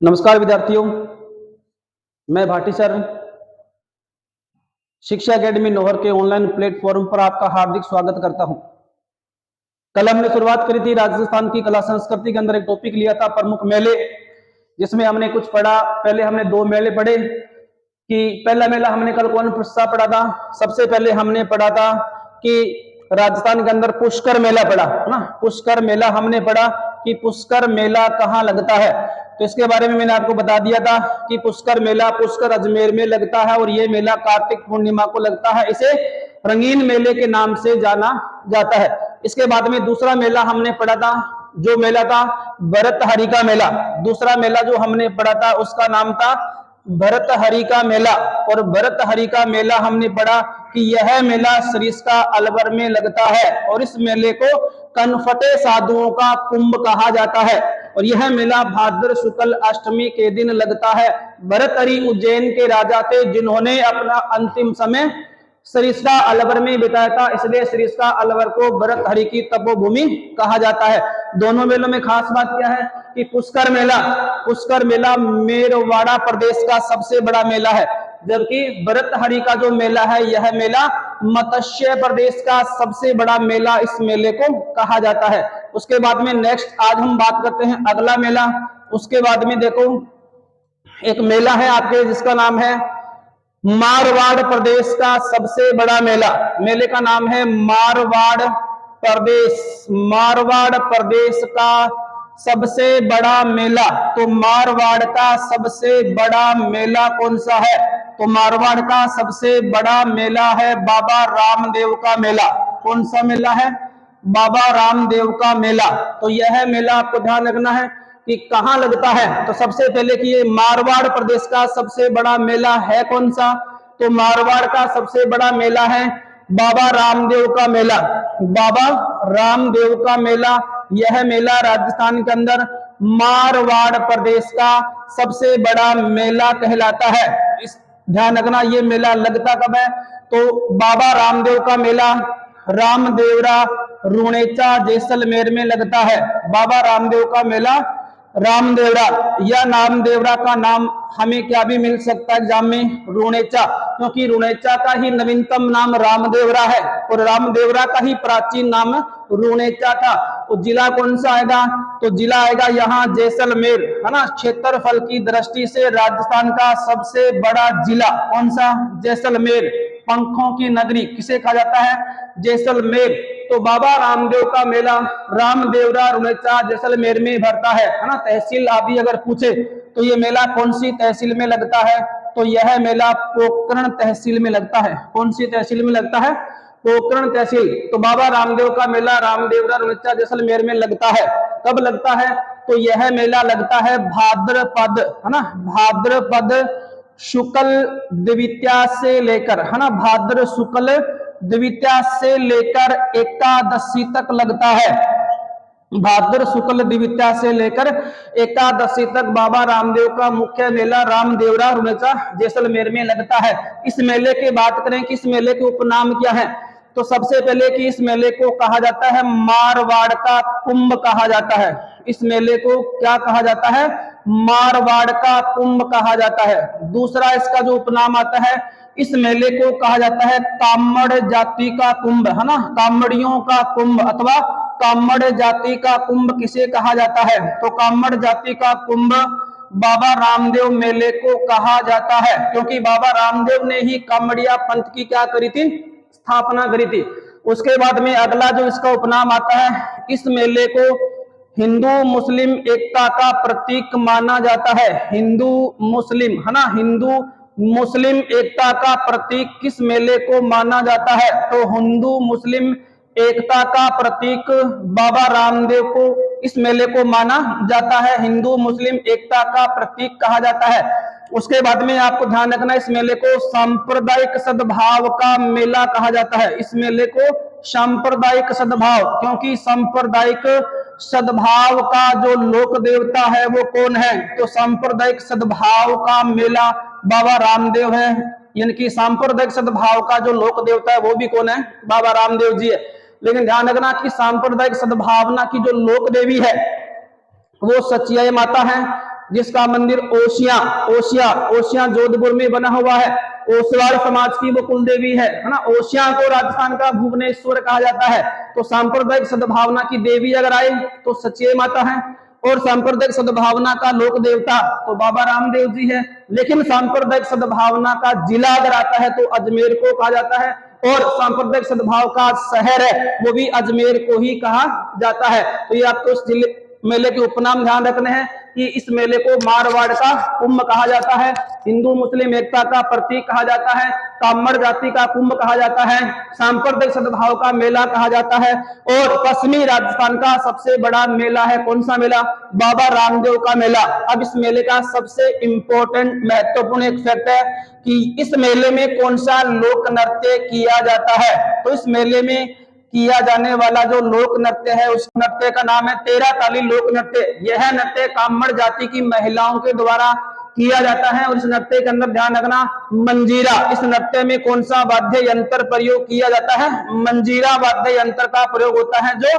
नमस्कार विद्यार्थियों, मैं भाटी सर शिक्षा एकेडमी नोहर के ऑनलाइन प्लेटफॉर्म पर आपका हार्दिक स्वागत करता हूं। कल हमने शुरुआत करी थी राजस्थान की कला संस्कृति के अंदर एक टॉपिक लिया था प्रमुख मेले, जिसमें हमने कुछ पढ़ा। पहले हमने 2 मेले पढ़े कि पहला मेला हमने कल कौन सा पढ़ा था। सबसे पहले हमने पढ़ा था कि राजस्थान के अंदर पुष्कर मेला पड़ा है ना। पुष्कर मेला हमने पढ़ा कि पुष्कर मेला कहाँ लगता है। तो इसके बारे में मैंने आपको बता दिया था कि पुष्कर मेला पुष्कर अजमेर में लगता है और ये मेला कार्तिक पूर्णिमा को लगता है। इसे रंगीन मेले के नाम से जाना जाता है। इसके बाद में दूसरा मेला हमने पढ़ा था, जो मेला था भरतहरि का मेला। दूसरा मेला जो हमने पढ़ा था उसका नाम था भरतहरि का मेला। और भरतहरि का मेला हमने पढ़ा कि यह मेला सरिस्का अलवर में लगता है और इस मेले को कनफटे साधुओं का कुंभ कहा जाता है और यह मेला भाद्र शुक्ल अष्टमी के दिन लगता है। भरतहरि उज्जैन के राजा थे जिन्होंने अपना अंतिम समय सरिस्का अलवर में बिताया था, इसलिए सरिस्का अलवर को भरतहरि की तपोभूमि कहा जाता है। दोनों मेलों में खास बात क्या है कि पुष्कर मेला मेरवाड़ा प्रदेश का सबसे बड़ा मेला है, जबकि भरतहरि का जो मेला है यह मेला मत्स्य प्रदेश का सबसे बड़ा मेला इस मेले को कहा जाता है। उसके बाद में नेक्स्ट आज हम बात करते हैं अगला मेला। उसके बाद में देखो एक मेला है आपके जिसका नाम है मारवाड़ प्रदेश का सबसे बड़ा मेला। मेले का नाम है मारवाड़ प्रदेश का सबसे बड़ा मेला। तो मारवाड़ का सबसे बड़ा मेला कौन सा है? तो मारवाड़ का सबसे बड़ा मेला है बाबा रामदेव का मेला। कौन सा मेला है? बाबा रामदेव का मेला। तो यह मेला आपको ध्यान रखना है कि कहां लगता है। तो सबसे पहले कि ये मारवाड़ प्रदेश का सबसे बड़ा मेला है कौन सा? तो मारवाड़ का सबसे बड़ा मेला है बाबा रामदेव का मेला। बाबा रामदेव का मेला, यह मेला राजस्थान के अंदर मारवाड़ प्रदेश का सबसे बड़ा मेला कहलाता है। इस ध्यान रखना, ये मेला लगता कब है? तो बाबा रामदेव का मेला रामदेवरा रुणेचा जैसलमेर में लगता है। बाबा रामदेव का मेला रामदेवरा, या नामदेवरा का नाम हमें क्या भी मिल सकता है एग्जाम में? रुणेचा, क्योंकि रुणेचा का ही नवीनतम नाम रामदेवरा है और रामदेवरा का ही प्राचीन नाम रुणेचा था। तो जिला कौन सा आएगा? तो जिला आएगा यहाँ जैसलमेर, है ना। क्षेत्रफल की दृष्टि से राजस्थान का सबसे बड़ा जिला कौन सा? जैसलमेर। पंखों की नगरी किसे कहा जाता है? जैसलमेर। तो बाबा रामदेव का मेला रामदेवरा रुणेचा जैसलमेर में भरता है ना। तहसील अभी अगर पूछे तो ये मेला कौन सी तहसील में लगता है? तो यह मेला पोखरण तहसील में लगता है। कौन सी तहसील में लगता है? पोखरण तहसील। तो बाबा रामदेव का मेला रामदेवरा रुणेचा जैसलमेर में लगता है। कब लगता है? तो यह मेला लगता है भाद्रपद, है ना, भाद्रपद शुक्ल द्वितीया से लेकर, है ना, भाद्र शुक्ल द्वितीया से लेकर एकादशी तक लगता है। भाद्र शुक्ल द्वितीया से लेकर एकादशी तक बाबा रामदेव का मुख्य मेला रामदेवरा रुणेचा जैसलमेर में लगता है। इस मेले की बात करें कि इस मेले के उपनाम क्या है, तो सबसे पहले कि इस मेले को कहा जाता है मारवाड़ का कुंभ कहा जाता है। इस मेले को क्या कहा जाता है? मारवाड़ का कुंभ कहा जाता है। दूसरा इसका जो उपनाम आता है, इस मेले को कहा जाता है कामड़ जाति का कुंभ, है ना, कामड़ियों का कुंभ अथवा कामड़ जाति का कुंभ किसे कहा जाता है? तो कामड़ जाति का कुंभ बाबा रामदेव मेले को कहा जाता है, क्योंकि बाबा रामदेव ने ही कामड़िया पंथ की क्या करी थी? स्थापना करी थी। उसके बाद में अगला जो इसका उपनाम आता है, इस मेले को हिंदू मुस्लिम एकता का प्रतीक माना जाता है। हिंदू मुस्लिम, है ना, हिंदू मुस्लिम एकता का प्रतीक किस मेले को माना जाता है? तो हिंदू मुस्लिम एकता का प्रतीक बाबा रामदेव को इस मेले को माना जाता है। हिंदू मुस्लिम एकता का प्रतीक कहा जाता है। उसके बाद में आपको ध्यान रखना, इस मेले को सांप्रदायिक सद्भाव का मेला कहा जाता है। इस मेले को सांप्रदायिक सद्भाव, क्योंकि सांप्रदायिक सद्भाव का जो लोक देवता है वो कौन है? तो सांप्रदायिक सद्भाव का मेला बाबा रामदेव है, यानी कि सांप्रदायिक सद्भाव का जो लोक देवता है वो भी कौन है? बाबा रामदेव जी है। लेकिन ध्यान रखना कि सांप्रदायिक सद्भावना की जो लोक देवी है वो सचिया माता है, जिसका मंदिर ओसिया जोधपुर में बना हुआ है। ओसवाल समाज की वो कुल देवी है ना। ओसिया को राजस्थान का भुवनेश्वर कहा जाता है। तो सांप्रदायिक सद्भावना की देवी अगर आए तो सचिया माता है, और सांप्रदायिक सद्भावना का लोक देवता तो बाबा रामदेव जी है। लेकिन सांप्रदायिक सद्भावना का जिला अगर आता है तो अजमेर को कहा जाता है, और सांप्रदायिक सद्भाव का शहर है वो भी अजमेर को ही कहा जाता है। तो ये आपको इस जिले मेले के उपनाम ध्यान रखने हैं कि इस मेले को मारवाड़ का कुंभ कहा जाता है, हिंदू मुस्लिम एकता का प्रतीक कहा जाता है, कामड़ जाति का कुंभ कहा जाता है, सांप्रदायिक सद्भाव का मेला कहा जाता है, और पश्चिमी राजस्थान का सबसे बड़ा मेला है कौन सा मेला? बाबा रामदेव का मेला। अब इस मेले का सबसे इंपॉर्टेंट महत्वपूर्ण एक फैक्ट है कि इस मेले में कौन सा लोक नृत्य किया जाता है। तो इस मेले में किया जाने वाला जो लोक नृत्य है उस नृत्य का नाम है तेरा ताली लोक नृत्य। यह नृत्य कामड़ जाति की महिलाओं के द्वारा किया जाता है, और इस नृत्य के अंदर ध्यान रखना मंजीरा। इस नृत्य में कौन सा वाद्य यंत्र प्रयोग किया जाता है? मंजीरा वाद्य यंत्र का प्रयोग होता है, जो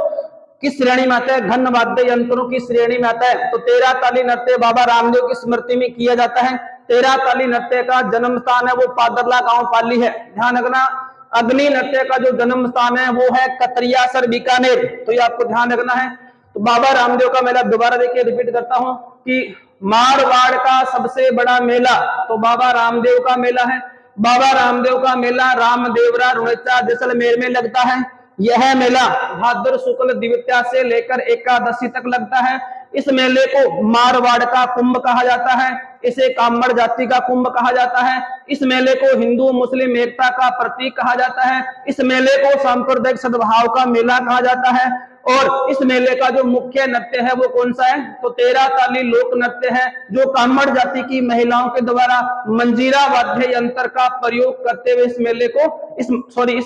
किस श्रेणी में आता है? घन वाद्य यंत्रों की श्रेणी में आता है। तो तेरा ताली नृत्य बाबा रामदेव की स्मृति में किया जाता है। तेरा ताली नृत्य का जन्म स्थान है वो पादरला गांव पाली है। ध्यान रखना अग्नि नृत्य का जो जन्म स्थान है वो है कतरियासर बीकानेर। तो ये आपको ध्यान रखना है। तो बाबा रामदेव का मेला दोबारा देखिए, रिपीट करता हूं कि मारवाड़ का सबसे बड़ा मेला तो बाबा रामदेव का मेला है। बाबा रामदेव का मेला रामदेवरा रुणेचा जैसलमेर में लगता है। यह मेला भाद्र शुक्ल द्वितीया से लेकर एकादशी तक लगता है। इस मेले को मारवाड़ का कुंभ कहा जाता है, इसे कामड़ जाति का कुंभ कहा जाता है। इस मेले को हिंदू मुस्लिम एकता का प्रतीक कहा जाता है। इस मेले को सांप्रदायिक सद्भाव का मेला कहा जाता है। और इस मेले का जो मुख्य नृत्य है वो कौन सा है? तो तेरा ताली लोक नृत्य है, जो कामड़ जाति की महिलाओं के द्वारा मंजीरा वाद्य यंत्र का प्रयोग करते हुए इस मेले को इस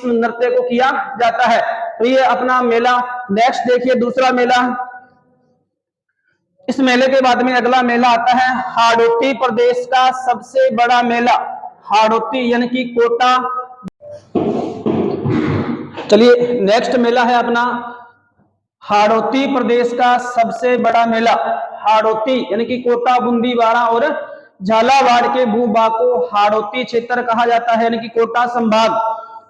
नृत्य को किया जाता है। तो ये अपना मेला। नेक्स्ट देखिए दूसरा मेला। इस मेले के बाद में अगला मेला आता है हाड़ौती प्रदेश का सबसे बड़ा मेला। हाड़ौती यानी कि कोटा। चलिए नेक्स्ट मेला है अपना हाड़ौती प्रदेश का सबसे बड़ा मेला। हाड़ौती यानी कि कोटा, बूंदीवाड़ा और झालावाड़ के भूभाग को हाड़ौती क्षेत्र कहा जाता है, यानी कि कोटा संभाग।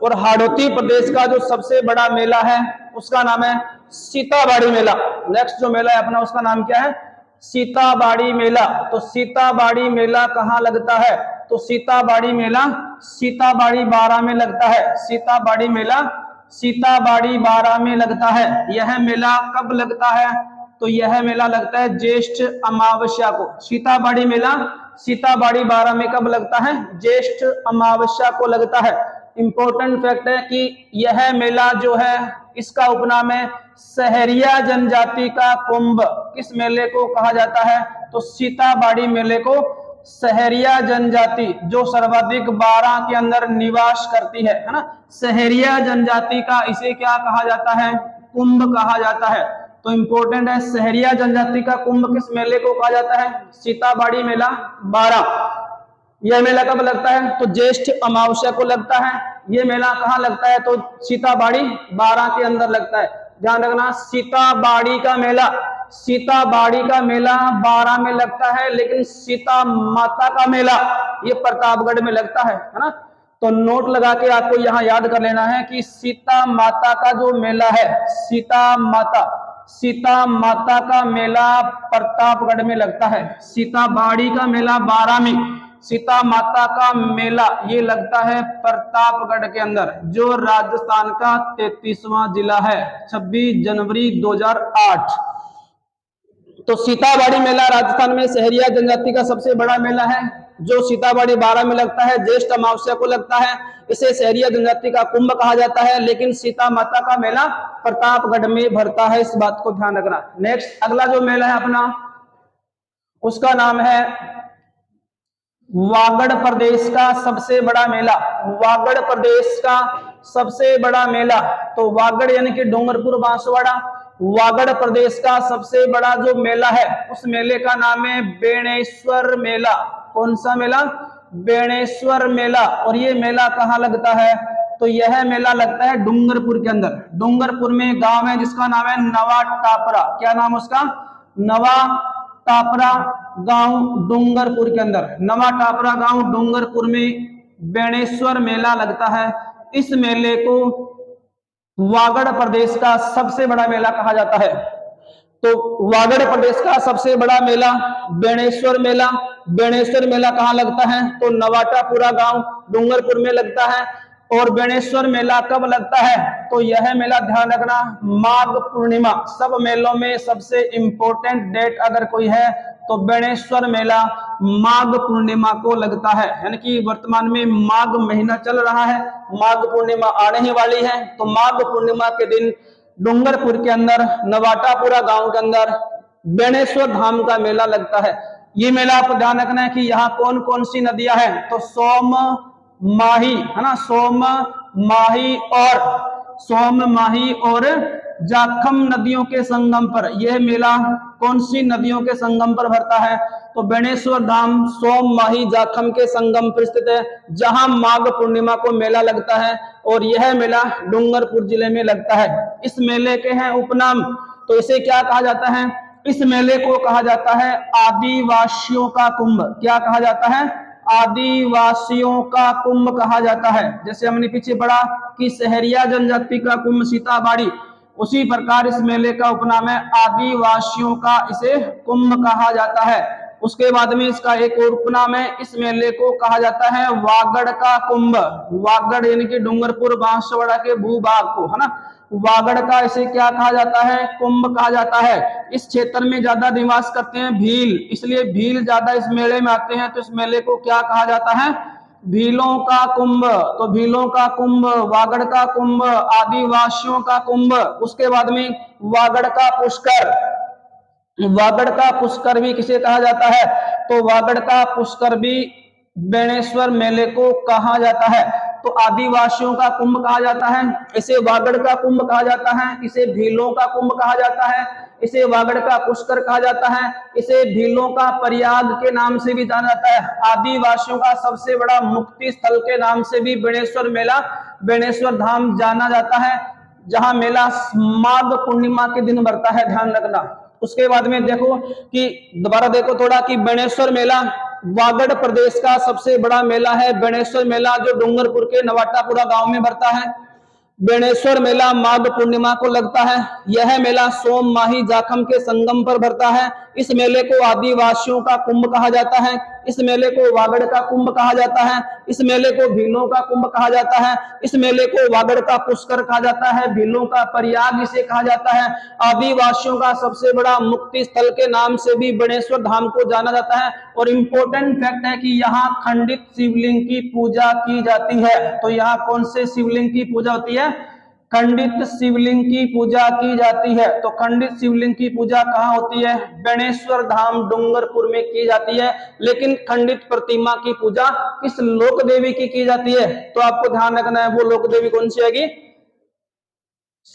और हाड़ौती प्रदेश का जो सबसे बड़ा मेला है उसका नाम है सीताबाड़ी मेला। नेक्स्ट जो मेला है अपना उसका नाम क्या है? सीताबाड़ी मेला। तो सीताबाड़ी मेला कहाँ लगता है? तो सीताबाड़ी मेला सीताबाड़ी बारा में लगता है। सीताबाड़ी मेला सीताबाड़ी बारा में लगता है। यह मेला कब लगता है? तो यह मेला लगता है ज्येष्ठ अमावस्या को। सीताबाड़ी मेला सीताबाड़ी बारा में कब लगता है? ज्येष्ठ अमावस्या को लगता है। इंपॉर्टेंट फैक्ट है कि यह मेला जो है इसका उपनाम है सहरिया जनजाति का कुंभ। किस मेले को कहा जाता है? तो सीताबाड़ी मेले को सहरिया जनजाति जो सर्वाधिक बारा के अंदर निवास करती है ना, सहरिया जनजाति का इसे क्या कहा जाता है? कुंभ कहा जाता है। तो इंपॉर्टेंट है सहरिया जनजाति का कुंभ किस मेले को कहा जाता है? सीताबाड़ी मेला बारा। यह मेला कब लगता है? तो ज्येष्ठ अमावस्या को लगता है। यह मेला कहाँ लगता है? तो सीताबाड़ी बारा के अंदर लगता है। ध्यान रखना सीताबाड़ी का मेला बारा में लगता है, लेकिन सीता माता का मेला ये प्रतापगढ़ में लगता है ना। तो नोट लगा के आपको यहाँ याद कर लेना है कि सीता माता का जो मेला है सीता माता का मेला प्रतापगढ़ में लगता है। सीताबाड़ी का मेला बारा में, सीता माता का मेला ये लगता है प्रतापगढ़ के अंदर, जो राजस्थान का 33वां जिला है। 26 जनवरी 2008। तो सीताबाड़ी मेला राजस्थान में सहरिया जनजाति का सबसे बड़ा मेला है, जो सीताबाड़ी बारा में लगता है, ज्येष्ठ अमावस्या को लगता है। इसे सहरिया जनजाति का कुंभ कहा जाता है, लेकिन सीता माता का मेला प्रतापगढ़ में भरता है। इस बात को ध्यान रखना। नेक्स्ट अगला जो मेला है अपना उसका नाम है वागड़ प्रदेश का सबसे बड़ा मेला। वागड़ प्रदेश का सबसे बड़ा मेला तो वागड़ यानी कि डूंगरपुर बांसवाड़ा। वागड़ प्रदेश का सबसे बड़ा जो मेला है उस मेले का नाम है बेणेश्वर मेला। कौन सा मेला? बेणेश्वर मेला। और ये मेला कहाँ लगता है? तो यह मेला लगता है डूंगरपुर के अंदर। डूंगरपुर में गांव है जिसका नाम है नवा टापरा। क्या नाम उसका? नवा टापरा गांव, डूंगरपुर के अंदर। नवा टापरा गांव डूंगरपुर में बेणेश्वर मेला लगता है। इस मेले को वागड़ प्रदेश का सबसे बड़ा मेला कहा जाता है। तो वागड़ प्रदेश का सबसे बड़ा मेला बेणेश्वर मेला। बेणेश्वर मेला कहाँ लगता है? तो नवाटापुरा गांव डूंगरपुर में लगता है। और बेणेश्वर मेला कब लगता है? तो यह मेला ध्यान रखना माघ पूर्णिमा। सब मेलों में सबसे इंपॉर्टेंट डेट अगर कोई है तो बेणेश्वर मेला माघ पूर्णिमा को लगता है। यानी कि वर्तमान में माघ महीना चल रहा है, माघ पूर्णिमा आने ही वाली है। तो माघ पूर्णिमा के दिन डूंगरपुर के अंदर नवाटापुरा गांव के अंदर बेणेश्वर धाम का मेला लगता है। ये मेला आपको ध्यान रखना है कि यहाँ कौन कौन सी नदियां हैं? तो सोम माही है ना, सोम माही और जाखम नदियों के संगम पर यह मेला कौन सी नदियों के संगम पर भरता है? तो बेणेश्वर धाम सोम माही जाखम के संगम पर स्थित है, जहां माघ पूर्णिमा को मेला लगता है। और यह मेला डूंगरपुर जिले में लगता है। इस मेले के हैं उपनाम, तो इसे क्या कहा जाता है? इस मेले को कहा जाता है आदिवासियों का कुंभ। क्या कहा जाता है? आदिवासियों का कुंभ कहा जाता है। जैसे हमने पीछे पढ़ा कि सहरिया जनजाति का कुंभ सीताबाड़ी, उसी प्रकार इस मेले का उपनाम है आदिवासियों का, इसे कुंभ कहा जाता है। उसके बाद में इसका एक और उपनाम है, इस मेले को कहा जाता है वागड़ का कुंभ। वागड़ यानी कि डूंगरपुर बांसवाड़ा के भूभाग को, है ना, वागड़ का इसे क्या कहा जाता है? कुंभ कहा जाता है। इस क्षेत्र में ज्यादा निवास करते हैं भील, इसलिए भील ज्यादा इस मेले में आते हैं। तो इस मेले को क्या कहा जाता है? भीलों का कुंभ। तो भीलों का कुंभ, वागड़ का कुंभ, आदिवासियों का कुंभ। उसके बाद में वागड़ का पुष्कर। वागड़ का पुष्कर भी किसे कहा जाता है? तो वागड़ का पुष्कर भी बेणेश्वर मेले को कहा जाता है। तो आदिवासियों का कुंभ कहा जाता है, इसे वागड़ का कुंभ कहा जाता है, इसे भीलों का कुंभ कहा जाता है, इसे वागड़ का पुष्कर कहा जाता है, इसे भीलों का प्रयाग के नाम से भी जाना जाता है। आदिवासियों का सबसे बड़ा मुक्ति स्थल के नाम से भी बेणेश्वर मेला, बेणेश्वर धाम जाना जाता है, जहां मेला माघ पूर्णिमा के दिन भरता है, ध्यान रखना। उसके बाद में देखो कि दोबारा देखो थोड़ा कि बेणेश्वर मेला वागड़ प्रदेश का सबसे बड़ा मेला है। बेणेश्वर मेला जो डूंगरपुर के नवाटापुरा गांव में भरता है। बेणेश्वर मेला माघ पूर्णिमा को लगता है। यह मेला सोम माही जाखम के संगम पर भरता है। इस मेले को आदिवासियों का कुंभ कहा जाता है, इस मेले को वागड़ का कुंभ कहा जाता है, इस मेले को भीलों का कुंभ कहा जाता है, इस मेले को वागड़ का पुष्कर कहा जाता है, भीलों का प्रयाग इसे कहा जाता है। आदिवासियों का सबसे बड़ा मुक्ति स्थल के नाम से भी बेणेश्वर धाम को जाना जाता है। और इम्पोर्टेंट फैक्ट है कि यहाँ खंडित शिवलिंग की पूजा की जाती है। तो यहाँ कौन से शिवलिंग की पूजा होती है? खंडित शिवलिंग की पूजा की जाती है। तो खंडित शिवलिंग की पूजा कहाँ होती है? बेणेश्वर धाम डूंगरपुर में की जाती है। लेकिन खंडित प्रतिमा की पूजा किस लोक देवी की जाती है? तो आपको ध्यान रखना है वो लोक देवी कौन सी आएगी?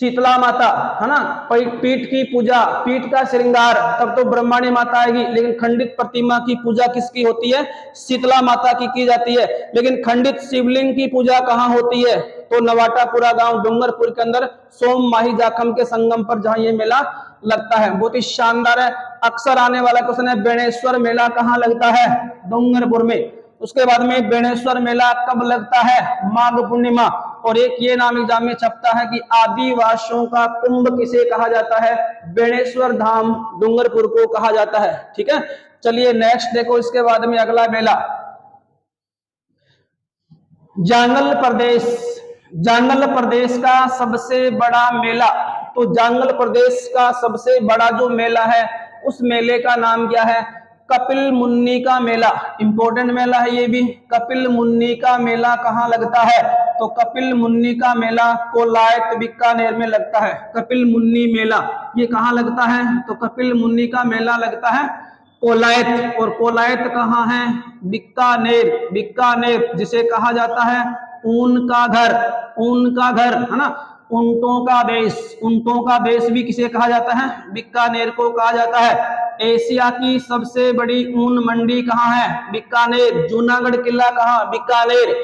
शीतला माता, है ना। पीठ की पूजा, पीठ का श्रृंगार तब तो ब्रह्मांडी माता आएगी। लेकिन खंडित प्रतिमा की पूजा किसकी होती है? शीतला माता की जाती है। लेकिन खंडित शिवलिंग की पूजा कहाँ होती है? तो नवाटापुरा गांव डूंगरपुर के अंदर सोम माही जाखम के संगम पर, जहां ये मेला लगता है। बहुत ही शानदार है। अक्सर आने वाला क्वेश्चन है बेणेश्वर मेला कहाँ लगता है? डूंगरपुर में। उसके बाद में बेणेश्वर मेला कब लगता है? माघ पूर्णिमा। और एक ये नाम एग्जाम में छपता है कि आदिवासियों का कुंभ किसे कहा जाता है? बेणेश्वर धाम डूंगरपुर को कहा जाता है। ठीक है, चलिए नेक्स्ट देखो। इसके बाद में अगला मेला जांगल प्रदेश। जांगल प्रदेश का सबसे बड़ा मेला। तो जांगल प्रदेश का सबसे बड़ा जो मेला है उस मेले का नाम क्या है? कपिल मुन्नी का मेला। इंपॉर्टेंट मेला है ये भी। कपिल मुन्नी का मेला कहाँ लगता है? तो कपिल मुन्नी का मेला कोलायत बीकानेर में लगता है। कपिल मुन्नी मेला ये कहाँ लगता है? तो कपिल मुन्नी का मेला लगता है कोलायत। और कोलायत कहाँ है? बीकानेर। बीकानेर जिसे कहा जाता है ऊन का घर। ऊन का घर, है ना, ऊंटों का देश। ऊंटों का देश भी किसे कहा जाता है? बीकानेर को कहा जाता है। एशिया की सबसे बड़ी ऊन मंडी कहाँ है? बीकानेर। जूनागढ़ किला कहाँ? बीकानेर।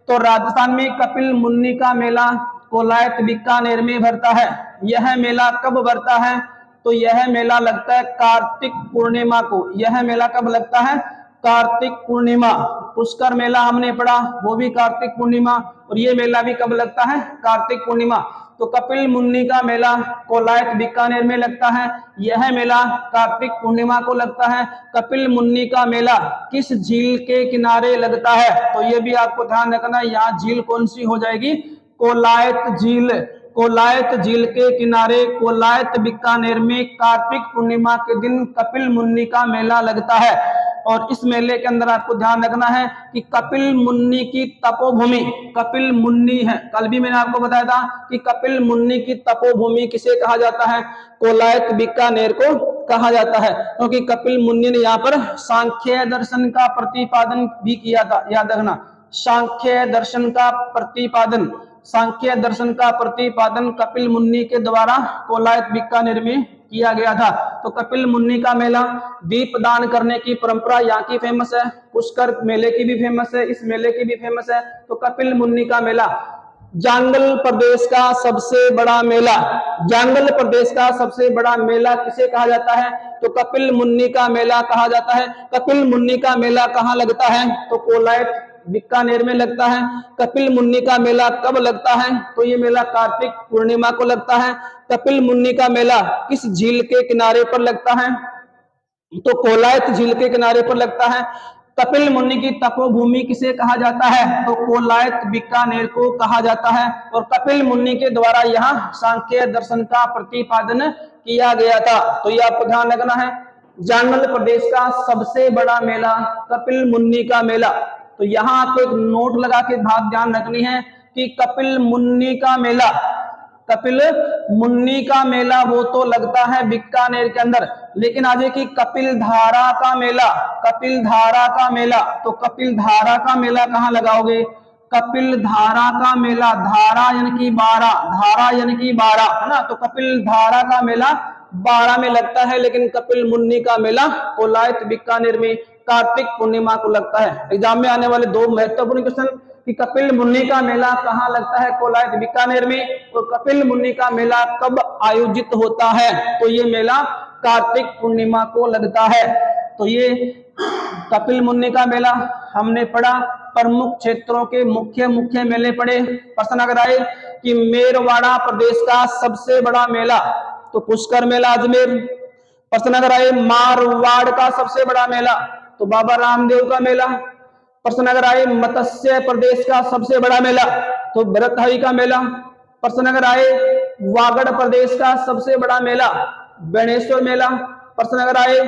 तो राजस्थान में कपिल मुन्नी का मेला कोलायत बीकानेर में भरता है। यह मेला कब भरता है? तो यह मेला लगता है कार्तिक पूर्णिमा को। यह मेला कब लगता है? कार्तिक पूर्णिमा। पुष्कर मेला हमने पढ़ा, वो भी कार्तिक पूर्णिमा, और ये मेला भी कब लगता है? कार्तिक पूर्णिमा। तो कपिल मुन्नी का मेला कोलायत बीकानेर में लगता है। यह मेला कार्तिक पूर्णिमा को लगता है। कपिल मुन्नी का मेला किस झील के किनारे लगता है? तो ये भी आपको ध्यान रखना है, यहाँ झील कौन सी हो जाएगी? कोलायत झील। कोलायत झील के किनारे कोलायत बीकानेर में कार्तिक पूर्णिमा के दिन कपिल मुन्नी का मेला लगता है। और इस मेले के अंदर आपको ध्यान रखना है कि कपिल मुन्नी की तपोभूमि, कपिल मुन्नी है, कल भी मैंने आपको बताया था कि कपिल मुन्नी की तपोभूमि किसे कहा जाता है? कोलायत बीकानेर को कहा जाता है, क्योंकि कपिल मुन्नी ने यहाँ पर सांख्य दर्शन का प्रतिपादन भी किया था। याद रखना, सांख्य दर्शन का प्रतिपादन, सांख्य दर्शन का प्रतिपादन कपिल मुन्नी के द्वारा कोलायत बीकानेर में किया गया था। तो कपिल मुन्नी का मेला, दीपदान करने की परंपरा यहाँ की फेमस है, पुष्कर मेले की भी फेमस है, इस मेले की भी फेमस है। तो कपिल मुन्नी का मेला जांगल प्रदेश का सबसे बड़ा मेला, जांगल प्रदेश का सबसे बड़ा मेला किसे कहा जाता है? तो कपिल मुन्नी का मेला कहा जाता है। कपिल मुन्नी का मेला कहाँ लगता है? तो कोलायत बीकानेर में लगता है। कपिल मुन्नी का मेला कब लगता है? तो ये मेला कार्तिक पूर्णिमा को लगता है। कपिल मुन्नी का मेला किस झील के किनारे पर लगता है? तो कोलायत झील के किनारे पर लगता है। कपिल मुन्नी की तपोभूमि किसे कहा जाता है? तो कोलायत बीकानेर को कहा जाता है। और कपिल मुन्नी के द्वारा यहाँ सांख्य दर्शन का प्रतिपादन किया गया था। तो ये आपको ध्यान रखना है, जांगल प्रदेश का सबसे बड़ा मेला कपिल मुन्नी का मेला। तो यहाँ आपको एक नोट लगा के बात ध्यान रखनी है कि कपिल मुन्नी का मेला, कपिल मुन्नी का मेला वो तो लगता है बीकानेर के अंदर, लेकिन आज की कपिल धारा का मेला, कपिल धारा का मेला, तो कपिल धारा का मेला कहाँ लगाओगे? कपिल धारा का मेला, धारा यानी कि 12, धारा यानी कि 12 है ना, तो कपिल धारा का मेला 12 में लगता है, लेकिन कपिल मुन्नी का मेला कोलायत बीकानेर में कार्तिक पूर्णिमा को लगता है। एग्जाम में आने वाले दो महत्वपूर्ण क्वेश्चन कि कपिल मुन्नी का मेला कहाँ लगता है? कोलायत बीकानेर में। तो कपिल मुन्नी का मेला कब आयोजित होता है? तो ये मेला कार्तिक पूर्णिमा को लगता है। तो ये कपिल मुन्नी का मेला हमने पढ़ा। प्रमुख क्षेत्रों के मुख्य मुख्य मेले पढ़े। प्रश्न अगर आए कि मेरवाड़ा प्रदेश का सबसे बड़ा मेला, तो पुष्कर मेला अजमेर। प्रश्न अगर आए मारवाड़ का सबसे बड़ा मेला, तो बाबा रामदेव का मेला। प्रश्न अगर आए मत्स्य प्रदेश का सबसे बड़ा मेला, तो भरतहरि का मेला। प्रश्न अगर आए वागड़ प्रदेश का सबसे बड़ा मेला, बेणेश्वर मेला। प्रश्न अगर आए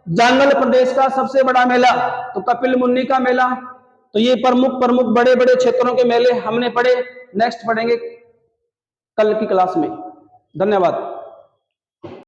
जांगल प्रदेश का सबसे बड़ा मेला, तो कपिल मुन्नी का मेला। तो ये प्रमुख बड़े बड़े क्षेत्रों के मेले हमने पढ़े। नेक्स्ट पढ़ेंगे कल की क्लास में। धन्यवाद।